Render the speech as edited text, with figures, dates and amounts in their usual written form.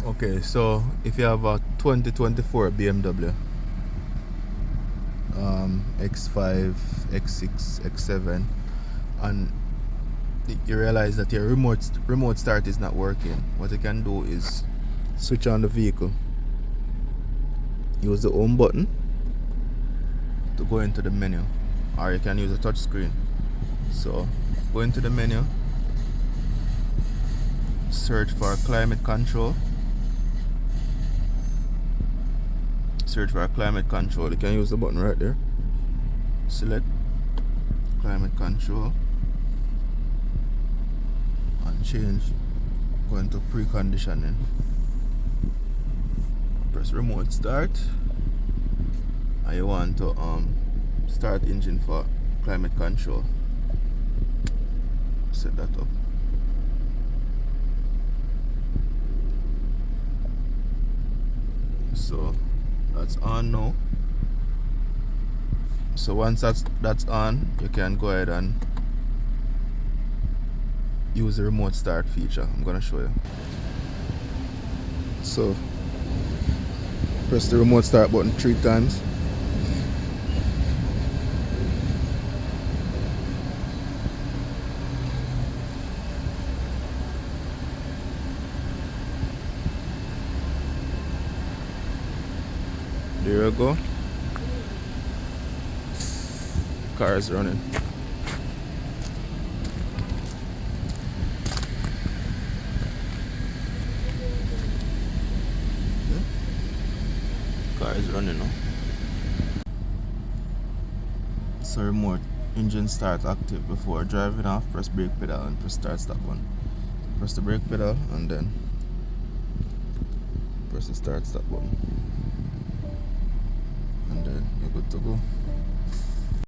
Okay, so if you have a 2024 BMW X5, X6, X7, and you realize that your remote start is not working, what you can do is switch on the vehicle, use the home button to go into the menu, or you can use a touch screen. So go into the menu, search for climate control. Search for climate control. You can use the button right there. Select climate control and change. Go into preconditioning. Press remote start, and you want to start engine for climate control. Set that up. So that's on now. So once that's on, you can go ahead and use the remote start feature. I'm gonna show you. So press the remote start button 3 times. There you go. Car is running. Car is running now. So remote engine start active. Before driving off, press brake pedal and press start stop button. Press the brake pedal and then press the start stop button, and then you're good to go.